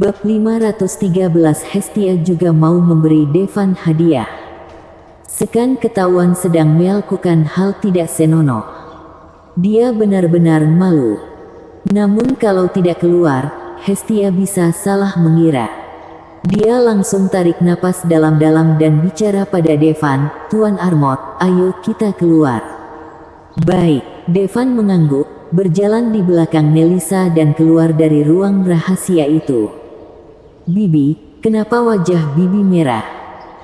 Bab 513 Hestia juga mau memberi Devan hadiah. Sekan ketahuan sedang melakukan hal tidak senonoh. Dia benar-benar malu. Namun kalau tidak keluar, Hestia bisa salah mengira. Dia langsung tarik napas dalam-dalam dan bicara pada Devan, "Tuan Armot, ayo kita keluar." "Baik." Devan mengangguk, berjalan di belakang Nelisa dan keluar dari ruang rahasia itu. "Bibi, kenapa wajah Bibi merah?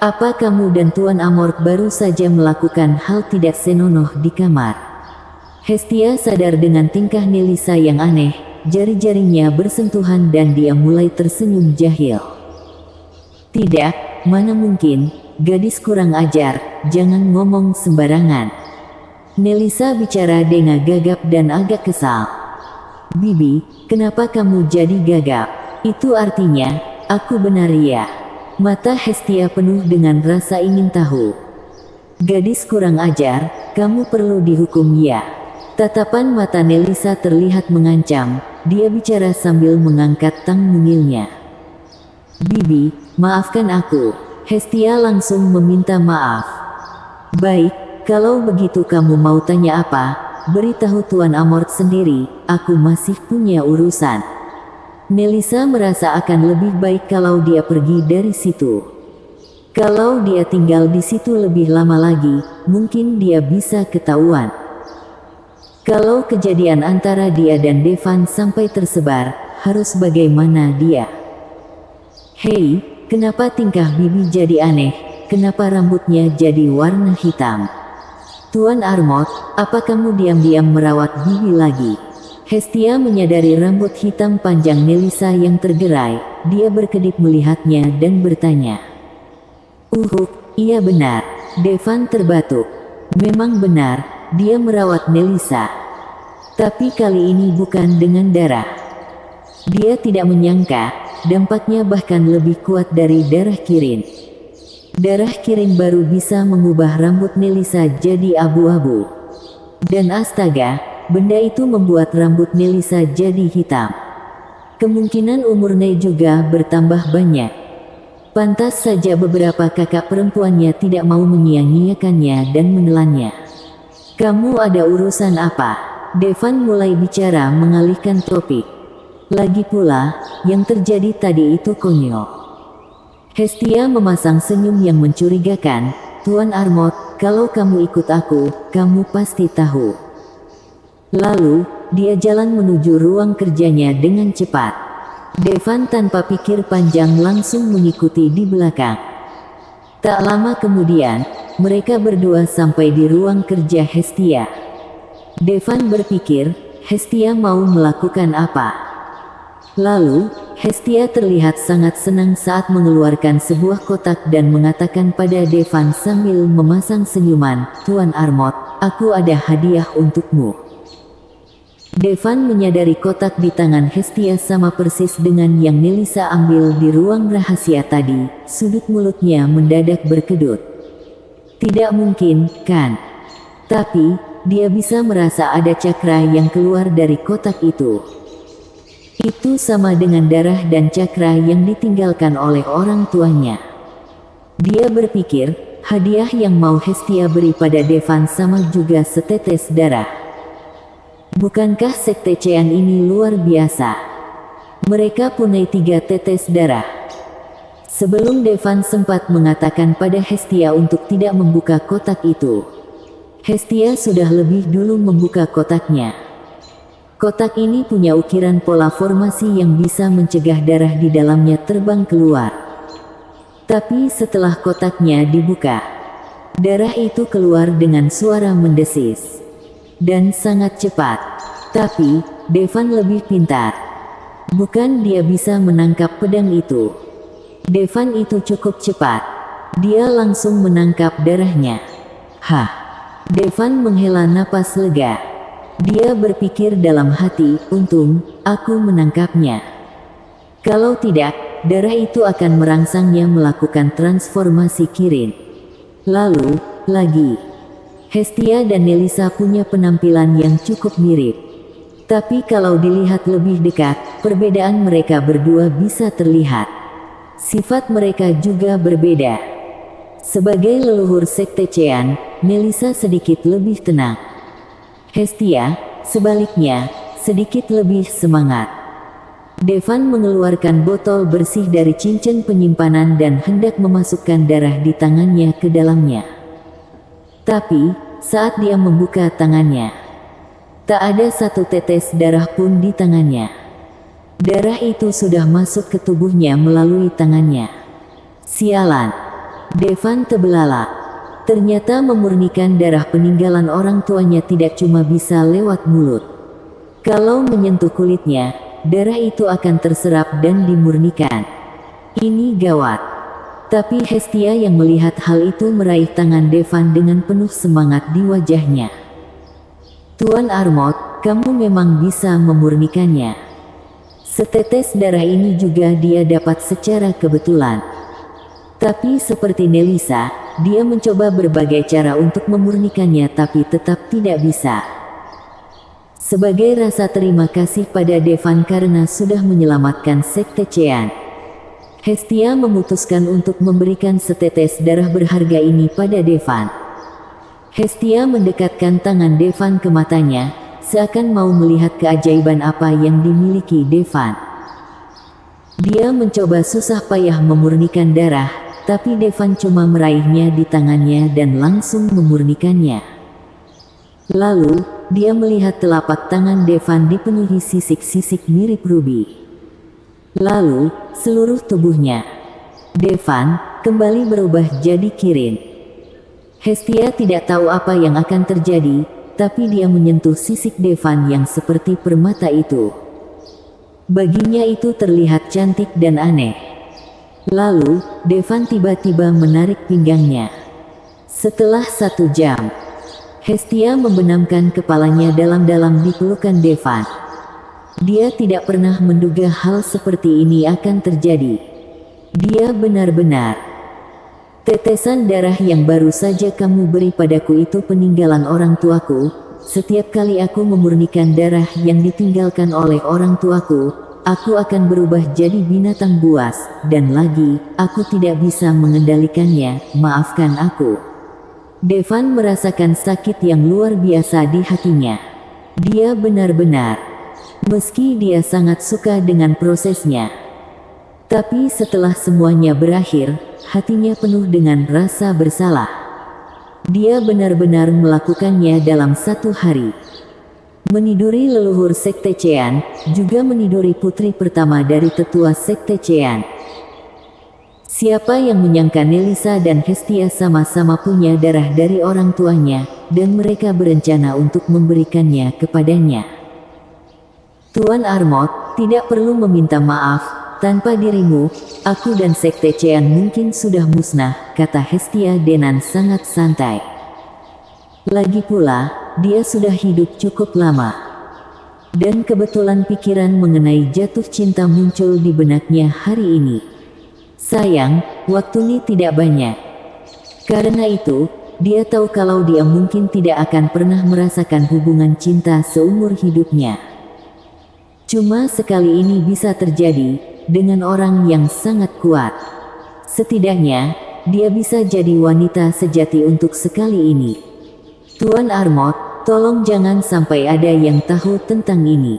Apa kamu dan Tuan Amort baru saja melakukan hal tidak senonoh di kamar?" Hestia sadar dengan tingkah Nelisa yang aneh, jari-jarinya bersentuhan dan dia mulai tersenyum jahil. "Tidak, mana mungkin, gadis kurang ajar, jangan ngomong sembarangan." Nelisa bicara dengan gagap dan agak kesal. "Bibi, kenapa kamu jadi gagap? Itu artinya, aku benar ya?" Mata Hestia penuh dengan rasa ingin tahu. "Gadis kurang ajar, kamu perlu dihukum ya." Tatapan mata Nelisa terlihat mengancam, dia bicara sambil mengangkat tang mungilnya. "Bibi, maafkan aku." Hestia langsung meminta maaf. "Baik, kalau begitu kamu mau tanya apa, beritahu Tuan Amort sendiri, aku masih punya urusan." Nelisa merasa akan lebih baik kalau dia pergi dari situ. Kalau dia tinggal di situ lebih lama lagi, mungkin dia bisa ketahuan. Kalau kejadian antara dia dan Devan sampai tersebar, harus bagaimana dia? "Hei, kenapa tingkah Bibi jadi aneh? Kenapa rambutnya jadi warna hitam? Tuan Armot, apa kamu diam-diam merawat Bibi lagi?" Hestia menyadari rambut hitam panjang Nelisa yang tergerai. Dia berkedip melihatnya dan bertanya. Iya benar." Devan terbatuk. Memang benar, dia merawat Nelisa. Tapi kali ini bukan dengan darah. Dia tidak menyangka, dampaknya bahkan lebih kuat dari darah Kirin. Darah Kirin baru bisa mengubah rambut Nelisa jadi abu-abu. Dan astaga, benda itu membuat rambut Nelisa jadi hitam. Kemungkinan umurnya juga bertambah banyak. Pantas saja beberapa kakak perempuannya tidak mau menyia-nyiakannya dan menelannya. "Kamu ada urusan apa?" Devan mulai bicara mengalihkan topik. "Lagi pula, yang terjadi tadi itu konyol." Hestia memasang senyum yang mencurigakan. "Tuan Armot, kalau kamu ikut aku, kamu pasti tahu." Lalu, dia jalan menuju ruang kerjanya dengan cepat. Devan tanpa pikir panjang langsung mengikuti di belakang. Tak lama kemudian, mereka berdua sampai di ruang kerja Hestia. Devan berpikir, Hestia mau melakukan apa? Lalu, Hestia terlihat sangat senang saat mengeluarkan sebuah kotak dan mengatakan pada Devan sambil memasang senyuman, "Tuan Armot, aku ada hadiah untukmu." Devan menyadari kotak di tangan Hestia sama persis dengan yang Nelisa ambil di ruang rahasia tadi. Sudut mulutnya mendadak berkedut. Tidak mungkin, kan? Tapi, dia bisa merasa ada cakra yang keluar dari kotak itu. Itu sama dengan darah dan cakra yang ditinggalkan oleh orang tuanya. Dia berpikir, hadiah yang mau Hestia beri pada Devan sama juga setetes darah. Bukankah sekte Cean ini luar biasa? Mereka punya 3 tetes darah. Sebelum Devan sempat mengatakan pada Hestia untuk tidak membuka kotak itu, Hestia sudah lebih dulu membuka kotaknya. Kotak ini punya ukiran pola formasi yang bisa mencegah darah di dalamnya terbang keluar. Tapi setelah kotaknya dibuka, darah itu keluar dengan suara mendesis. Dan sangat cepat. Tapi, Devan lebih pintar. Bukan dia bisa menangkap pedang itu. Devan itu cukup cepat. Dia langsung menangkap darahnya. Hah. Devan menghela napas lega. Dia berpikir dalam hati, untung, aku menangkapnya. Kalau tidak, darah itu akan merangsangnya melakukan transformasi Kirin. Lalu, lagi. Hestia dan Nelisa punya penampilan yang cukup mirip. Tapi kalau dilihat lebih dekat, perbedaan mereka berdua bisa terlihat. Sifat mereka juga berbeda. Sebagai leluhur sekte Chean, Melissa sedikit lebih tenang. Hestia, sebaliknya, sedikit lebih semangat. Devan mengeluarkan botol bersih dari cincin penyimpanan dan hendak memasukkan darah di tangannya ke dalamnya. Tapi, saat dia membuka tangannya, tak ada satu tetes darah pun di tangannya. Darah itu sudah masuk ke tubuhnya melalui tangannya. Sialan. Devan terbelalak. Ternyata memurnikan darah peninggalan orang tuanya tidak cuma bisa lewat mulut. Kalau menyentuh kulitnya, darah itu akan terserap dan dimurnikan. Ini gawat. Tapi Hestia yang melihat hal itu meraih tangan Devan dengan penuh semangat di wajahnya. Tuan Armot, kamu memang bisa memurnikannya. Setetes darah ini juga dia dapat secara kebetulan. Tapi seperti Melissa, dia mencoba berbagai cara untuk memurnikannya tapi tetap tidak bisa. Sebagai rasa terima kasih pada Devan karena sudah menyelamatkan sekte Chean, Hestia memutuskan untuk memberikan setetes darah berharga ini pada Devan. Hestia mendekatkan tangan Devan ke matanya, seakan mau melihat keajaiban apa yang dimiliki Devan. Dia mencoba susah payah memurnikan darah, tapi Devan cuma meraihnya di tangannya dan langsung memurnikannya. Lalu, dia melihat telapak tangan Devan dipenuhi sisik-sisik mirip rubi. Lalu, seluruh tubuhnya Devan kembali berubah jadi kirin. Hestia tidak tahu apa yang akan terjadi, tapi dia menyentuh sisik Devan yang seperti permata itu. Baginya itu terlihat cantik dan aneh. Lalu, Devan tiba-tiba menarik pinggangnya. Setelah 1 jam, Hestia membenamkan kepalanya dalam-dalam di pelukan Devan. Dia tidak pernah menduga hal seperti ini akan terjadi. Dia benar-benar. Tetesan darah yang baru saja kamu beri padaku itu peninggalan orang tuaku. Setiap kali aku memurnikan darah yang ditinggalkan oleh orang tuaku, aku akan berubah jadi binatang buas, dan lagi, aku tidak bisa mengendalikannya, maafkan aku. Devan merasakan sakit yang luar biasa di hatinya. Dia benar-benar, meski dia sangat suka dengan prosesnya. Tapi setelah semuanya berakhir, hatinya penuh dengan rasa bersalah. Dia benar-benar melakukannya dalam 1 hari. Meniduri leluhur sekte Chean, juga meniduri putri pertama dari tetua sekte Chean. Siapa yang menyangka Melissa dan Hestia sama-sama punya darah dari orang tuanya, dan mereka berencana untuk memberikannya kepadanya. Tuan Armot, tidak perlu meminta maaf. Tanpa dirimu, aku dan sekte Chean mungkin sudah musnah, kata Hestia dengan sangat santai. Lagi pula, dia sudah hidup cukup lama. Dan kebetulan pikiran mengenai jatuh cinta muncul di benaknya hari ini. Sayang, waktu ini tidak banyak. Karena itu, dia tahu kalau dia mungkin tidak akan pernah merasakan hubungan cinta seumur hidupnya. Cuma sekali ini bisa terjadi, dengan orang yang sangat kuat. Setidaknya, dia bisa jadi wanita sejati untuk sekali ini. Tuan Armot, tolong jangan sampai ada yang tahu tentang ini.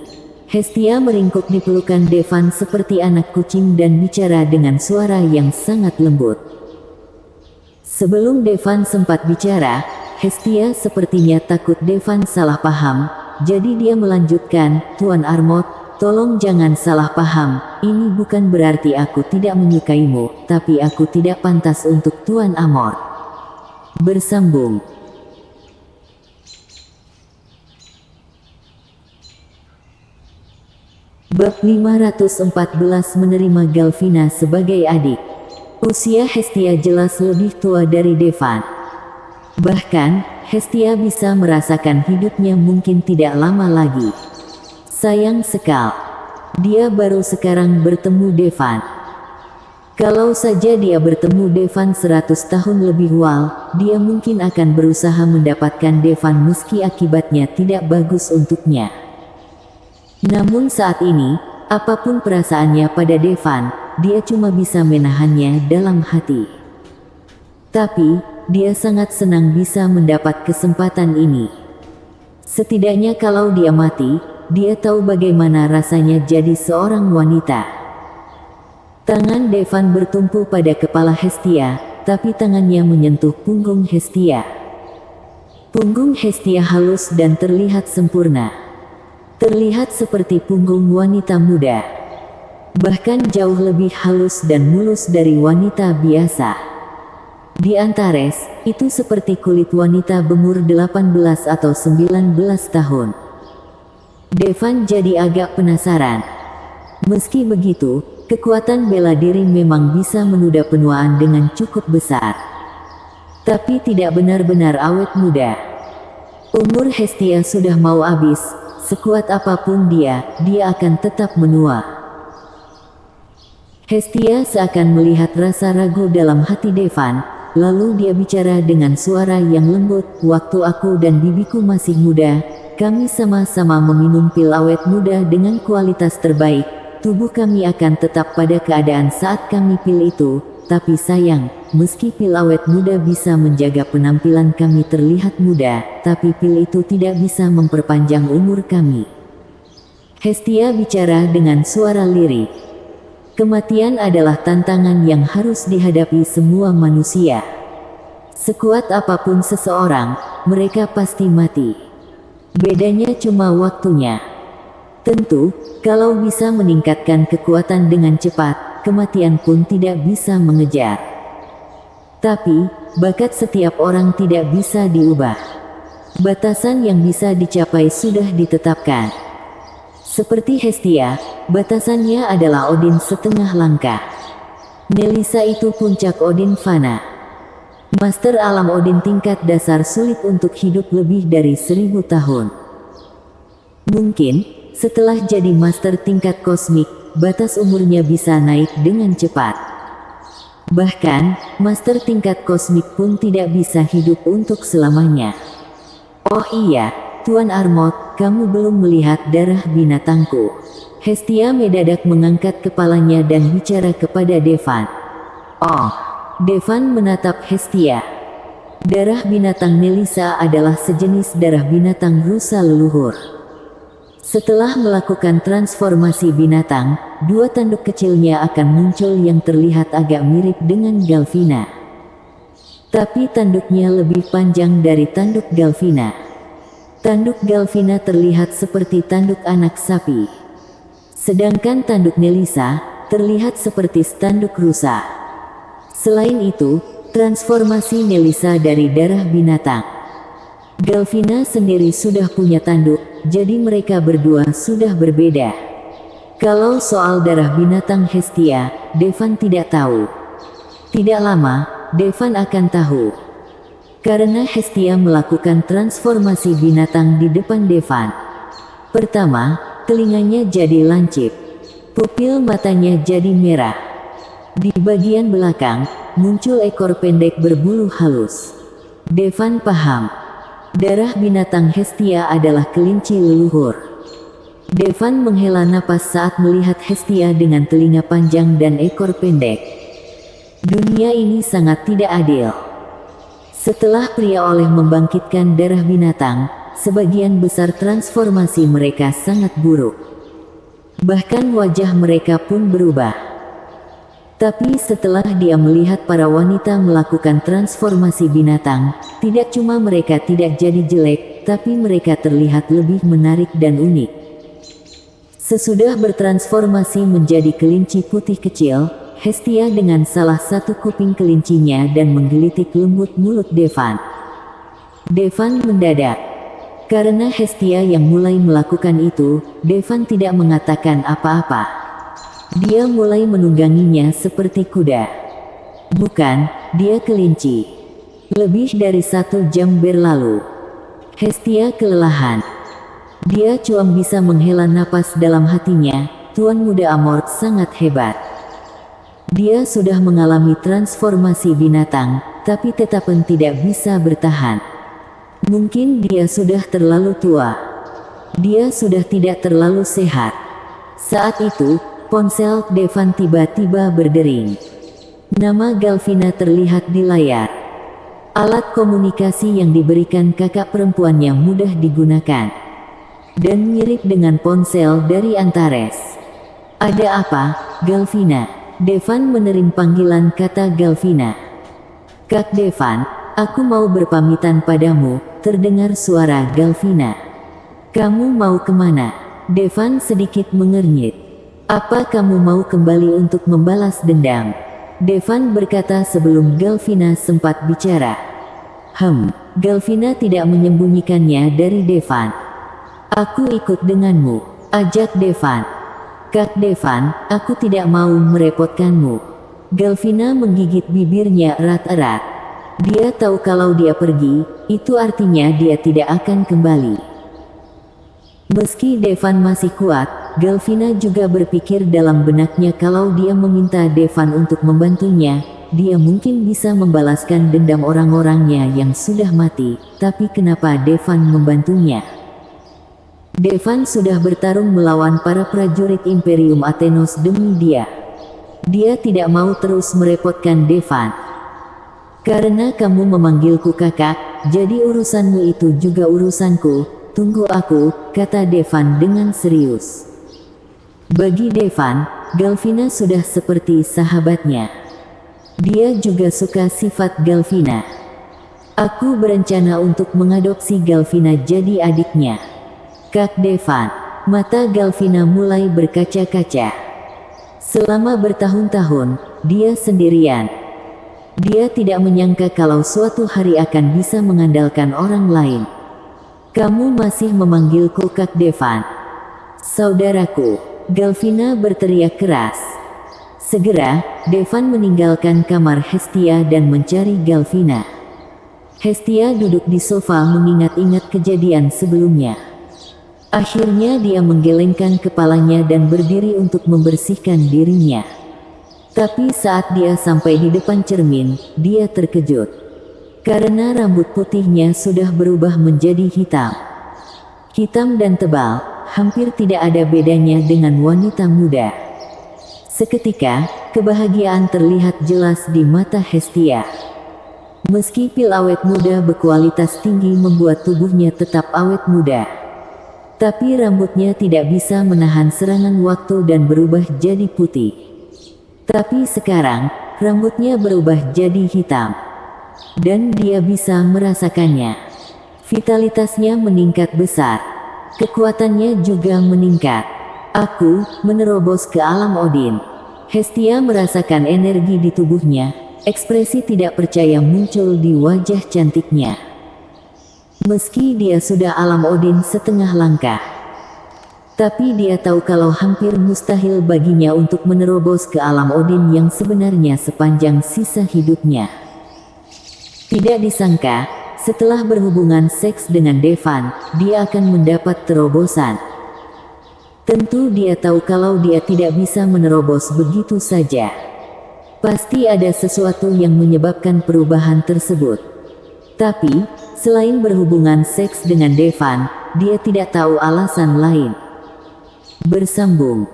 Hestia meringkuk di pelukan Devan seperti anak kucing dan bicara dengan suara yang sangat lembut. Sebelum Devan sempat bicara, Hestia sepertinya takut Devan salah paham, jadi dia melanjutkan, Tuan Armot, tolong jangan salah paham, ini bukan berarti aku tidak menyukaimu, tapi aku tidak pantas untuk Tuan Amor. Bersambung. Bab 514 menerima Galvina sebagai adik. Usia Hestia jelas lebih tua dari Devan. Bahkan, Hestia bisa merasakan hidupnya mungkin tidak lama lagi. Sayang sekali, dia baru sekarang bertemu Devan. Kalau saja dia bertemu Devan 100 tahun lebih awal, dia mungkin akan berusaha mendapatkan Devan meski akibatnya tidak bagus untuknya. Namun saat ini, apapun perasaannya pada Devan, dia cuma bisa menahannya dalam hati. Tapi, dia sangat senang bisa mendapat kesempatan ini. Setidaknya kalau dia mati, dia tahu bagaimana rasanya jadi seorang wanita. Tangan Devan bertumpu pada kepala Hestia, tapi tangannya menyentuh punggung Hestia. Punggung Hestia halus dan terlihat sempurna. Terlihat seperti punggung wanita muda. Bahkan jauh lebih halus dan mulus dari wanita biasa. Di Antares, itu seperti kulit wanita berumur 18 atau 19 tahun. Devan jadi agak penasaran. Meski begitu, kekuatan bela diri memang bisa menunda penuaan dengan cukup besar. Tapi tidak benar-benar awet muda. Umur Hestia sudah mau habis. Sekuat apapun dia akan tetap menua. Hestia seakan melihat rasa ragu dalam hati Devan, lalu dia bicara dengan suara yang lembut, "Waktu aku dan bibiku masih muda, kami sama-sama meminum pil awet muda dengan kualitas terbaik. Tubuh kami akan tetap pada keadaan saat kami pil itu, tapi sayang, meski pil awet muda bisa menjaga penampilan kami terlihat muda, tapi pil itu tidak bisa memperpanjang umur kami." Hestia bicara dengan suara lirik. Kematian adalah tantangan yang harus dihadapi semua manusia. Sekuat apapun seseorang, mereka pasti mati. Bedanya cuma waktunya. Tentu, kalau bisa meningkatkan kekuatan dengan cepat, kematian pun tidak bisa mengejar. Tapi, bakat setiap orang tidak bisa diubah. Batasan yang bisa dicapai sudah ditetapkan. Seperti Hestia, batasannya adalah Odin setengah langkah. Nelisa itu puncak Odin fana. Master alam Odin tingkat dasar sulit untuk hidup lebih dari 1000 tahun. Mungkin, setelah jadi master tingkat kosmik, batas umurnya bisa naik dengan cepat. Bahkan, master tingkat kosmik pun tidak bisa hidup untuk selamanya. Oh iya, Tuan Armot, kamu belum melihat darah binatangku. Hestia mendadak mengangkat kepalanya dan bicara kepada Devan. Oh, Devan menatap Hestia. Darah binatang Nelisa adalah sejenis darah binatang rusa leluhur. Setelah melakukan transformasi binatang, dua tanduk kecilnya akan muncul yang terlihat agak mirip dengan Galvina. Tapi tanduknya lebih panjang dari tanduk Galvina. Tanduk Galvina terlihat seperti tanduk anak sapi. Sedangkan tanduk Nelisa terlihat seperti tanduk rusa. Selain itu, transformasi Nelisa dari darah binatang. Galvina sendiri sudah punya tanduk, jadi mereka berdua sudah berbeda. Kalau soal darah binatang Hestia, Devan tidak tahu. Tidak lama, Devan akan tahu. Karena Hestia melakukan transformasi binatang di depan Devan. Pertama, telinganya jadi lancip. Pupil matanya jadi merah. Di bagian belakang, muncul ekor pendek berbulu halus. Devan paham. Darah binatang Hestia adalah kelinci leluhur. Devan menghela napas saat melihat Hestia dengan telinga panjang dan ekor pendek. Dunia ini sangat tidak adil. Setelah pria oleh membangkitkan darah binatang, sebagian besar transformasi mereka sangat buruk. Bahkan wajah mereka pun berubah. Tapi setelah dia melihat para wanita melakukan transformasi binatang, tidak cuma mereka tidak jadi jelek, tapi mereka terlihat lebih menarik dan unik. Sesudah bertransformasi menjadi kelinci putih kecil, Hestia dengan salah satu kuping kelincinya dan menggelitik lembut mulut Devan. Devan mendadak. Karena Hestia yang mulai melakukan itu, Devan tidak mengatakan apa-apa. Dia mulai menungganginya seperti kuda. Bukan, dia kelinci. Lebih dari 1 jam berlalu. Hestia kelelahan. Dia cuma bisa menghela napas dalam hatinya, Tuan Muda Amort sangat hebat. Dia sudah mengalami transformasi binatang, tapi tetap tidak bisa bertahan. Mungkin dia sudah terlalu tua. Dia sudah tidak terlalu sehat. Saat itu, ponsel Devan tiba-tiba berdering. Nama Galvina terlihat di layar. Alat komunikasi yang diberikan kakak perempuannya mudah digunakan. Dan mirip dengan ponsel dari Antares. Ada apa, Galvina? Devan menerima panggilan kata Galvina. Kak Devan, aku mau berpamitan padamu, terdengar suara Galvina. Kamu mau kemana? Devan sedikit mengernyit. Apa kamu mau kembali untuk membalas dendam? Devan berkata sebelum Galvina sempat bicara. Galvina tidak menyembunyikannya dari Devan. Aku ikut denganmu, ajak Devan. Kak Devan, aku tidak mau merepotkanmu. Galvina menggigit bibirnya erat-erat. Dia tahu kalau dia pergi, itu artinya dia tidak akan kembali. Meski Devan masih kuat, Galvina juga berpikir dalam benaknya kalau dia meminta Devan untuk membantunya, dia mungkin bisa membalaskan dendam orang-orangnya yang sudah mati, tapi kenapa Devan membantunya? Devan sudah bertarung melawan para prajurit Imperium Athenos demi dia. Dia tidak mau terus merepotkan Devan. Karena kamu memanggilku kakak, jadi urusanmu itu juga urusanku. Tunggu aku, kata Devan dengan serius. Bagi Devan, Galvina sudah seperti sahabatnya. Dia juga suka sifat Galvina. Aku berencana untuk mengadopsi Galvina jadi adiknya. Kak Devan, mata Galvina mulai berkaca-kaca. Selama bertahun-tahun, dia sendirian. Dia tidak menyangka kalau suatu hari akan bisa mengandalkan orang lain. Kamu masih memanggilku Kak Devan. Saudaraku, Galvina berteriak keras. Segera, Devan meninggalkan kamar Hestia dan mencari Galvina. Hestia duduk di sofa mengingat-ingat kejadian sebelumnya. Akhirnya dia menggelengkan kepalanya dan berdiri untuk membersihkan dirinya. Tapi saat dia sampai di depan cermin, dia terkejut. Karena rambut putihnya sudah berubah menjadi hitam. Hitam dan tebal, hampir tidak ada bedanya dengan wanita muda. Seketika, kebahagiaan terlihat jelas di mata Hestia. Meski pil awet muda berkualitas tinggi membuat tubuhnya tetap awet muda. Tapi rambutnya tidak bisa menahan serangan waktu dan berubah jadi putih. Tapi sekarang, rambutnya berubah jadi hitam. Dan dia bisa merasakannya. Vitalitasnya meningkat besar. Kekuatannya juga meningkat. Aku menerobos ke alam Odin. Hestia merasakan energi di tubuhnya. Ekspresi tidak percaya muncul di wajah cantiknya. Meski dia sudah alam Odin setengah langkah. Tapi dia tahu kalau hampir mustahil baginya untuk menerobos ke alam Odin yang sebenarnya sepanjang sisa hidupnya. Tidak disangka, setelah berhubungan seks dengan Devan, dia akan mendapat terobosan. Tentu dia tahu kalau dia tidak bisa menerobos begitu saja. Pasti ada sesuatu yang menyebabkan perubahan tersebut. Tapi, selain berhubungan seks dengan Devan, dia tidak tahu alasan lain. Bersambung.